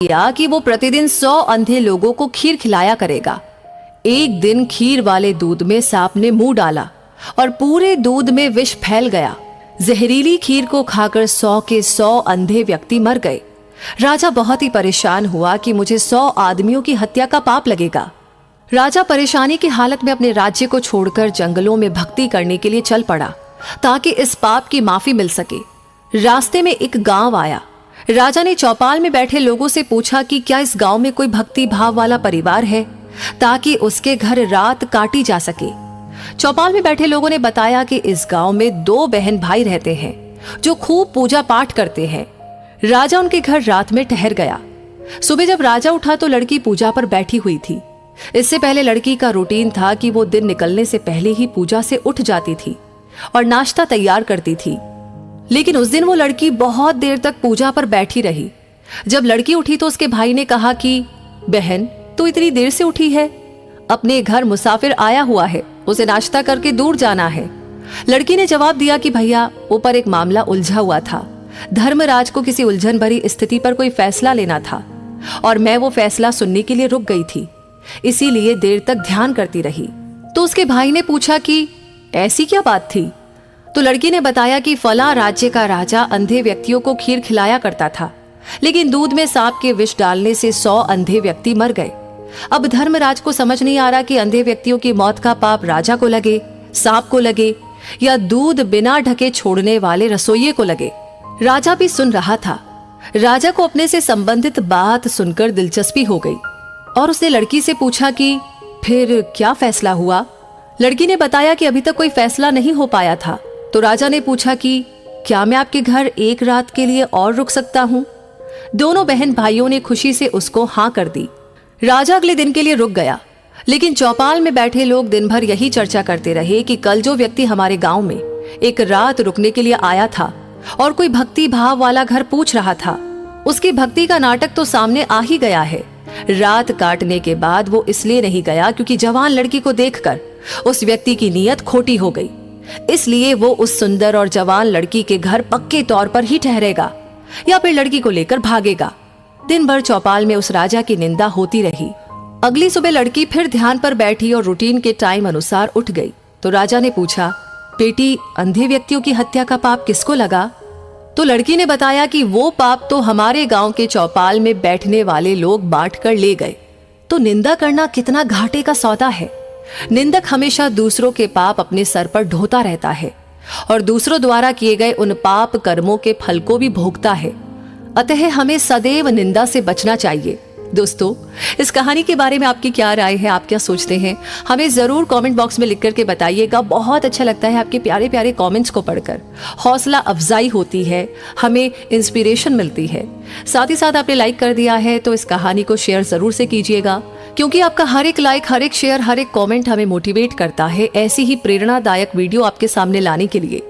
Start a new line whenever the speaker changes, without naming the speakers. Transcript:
किया कि वो प्रतिदिन 100 अंधे लोगों को खीर खिलाया करेगा। एक दिन खीर वाले दूध में सांप ने मुंह डाला और पूरे दूध में विष फैल गया। जहरीली खीर को खाकर 100 के 100 अंधे व्यक्ति मर गए। राजा बहुत ही परेशान हुआ कि मुझे 100 आदमियों की हत्या का पाप लगेगा। राजा परेशानी की हालत में अपने राज्य को छोड़कर जंगलों में भक्ति करने के लिए चल पड़ा ताकि इस पाप की माफी मिल सके। रास्ते में एक गांव आया। राजा ने चौपाल में बैठे लोगों से पूछा कि क्या इस गांव में कोई भक्ति भाव वाला परिवार है ताकि उसके घर रात काटी जा सके। चौपाल में बैठे लोगों ने बताया कि इस गांव में 2 बहन भाई रहते हैं जो खूब पूजा पाठ करते हैं। राजा उनके घर रात में ठहर गया। सुबह जब राजा उठा तो लड़की पूजा पर बैठी हुई थी। इससे पहले लड़की का रूटीन था कि वो दिन निकलने से पहले ही पूजा से उठ जाती थी और नाश्ता तैयार करती थी। लेकिन उस दिन वो लड़की बहुत देर तक पूजा पर बैठी रही। जब लड़की उठी तो उसके भाई ने कहा कि बहन, तू इतनी देर से उठी है? अपने घर मुसाफिर आया हुआ है, उसे नाश्ता करके दूर जाना है। लड़की ने जवाब दिया कि भैया, ऊपर एक मामला उलझा हुआ था। धर्मराज को किसी उलझन भरी स्थिति पर कोई फैसला लेना था और मैं वो फैसला सुनने के लिए रुक गई थी, इसीलिए देर तक ध्यान करती रही। तो उसके भाई ने पूछा कि ऐसी क्या बात थी? तो लड़की ने बताया कि फला राज्य का राजा अंधे व्यक्तियों को खीर खिलाया करता था, लेकिन दूध में सांप के विष डालने से 100 अंधे व्यक्ति मर गए। अब धर्मराज को समझ नहीं आ रहा कि अंधे व्यक्तियों की मौत का पाप राजा को लगे, सांप को लगे या दूध बिना ढके छोड़ने वाले रसोइये को लगे। राजा भी सुन रहा था। राजा को अपने से संबंधित बात सुनकर दिलचस्पी हो गई और उसने लड़की से पूछा कि फिर क्या फैसला हुआ। लड़की ने बताया कि अभी तक कोई फैसला नहीं हो पाया था। तो राजा ने पूछा कि क्या मैं आपके घर एक रात के लिए और रुक सकता हूँ? दोनों बहन भाइयों ने खुशी से उसको हाँ कर दी। राजा अगले दिन के लिए रुक गया, लेकिन चौपाल में बैठे लोग दिन भर यही चर्चा करते रहे कि कल जो व्यक्ति हमारे गांव में एक रात रुकने के लिए आया था और कोई भक्ति भाव वाला घर पूछ रहा था, उसकी भक्ति का नाटक तो सामने आ ही गया है। रात काटने के बाद वो इसलिए नहीं गया क्योंकि जवान लड़की को देखकर उस व्यक्ति की नीयत खोटी हो गई, इसलिए वो उस सुंदर और जवान लड़की के घर पक्के तौर पर ही ठहरेगा या फिर लड़की को लेकर भागेगा। दिन भर चौपाल में उस राजा की निंदा होती रही। अगली सुबह लड़की फिर ध्यान पर बैठी और रूटीन के टाइम अनुसार उठ गई। तो राजा ने पूछा, बेटी, अंधे व्यक्तियों की हत्या का पाप किसको लगा? तो लड़की ने बताया कि वो पाप तो हमारे गांव के चौपाल में बैठने वाले लोग बांट कर ले गए। तो निंदा करना कितना घाटे का सौदा है। निंदक हमेशा दूसरों के पाप अपने सर पर ढोता रहता है और दूसरों द्वारा किए गए उन पाप कर्मों के फल को भी भोगता है। अतः हमें सदैव निंदा से बचना चाहिए। दोस्तों, इस कहानी के बारे में आपकी क्या राय है? आप क्या सोचते हैं? हमें जरूर कमेंट बॉक्स में लिख करके बताइएगा। बहुत अच्छा लगता है आपके प्यारे प्यारे कमेंट्स को पढ़कर। हौसला अफजाई होती है, हमें इंस्पिरेशन मिलती है। साथ ही साथ आपने लाइक कर दिया है तो इस कहानी को शेयर जरूर से कीजिएगा, क्योंकि आपका हर एक लाइक, हर एक शेयर, हर एक कमेंट हमें मोटिवेट करता है ऐसी ही प्रेरणादायक वीडियो आपके सामने लाने के लिए।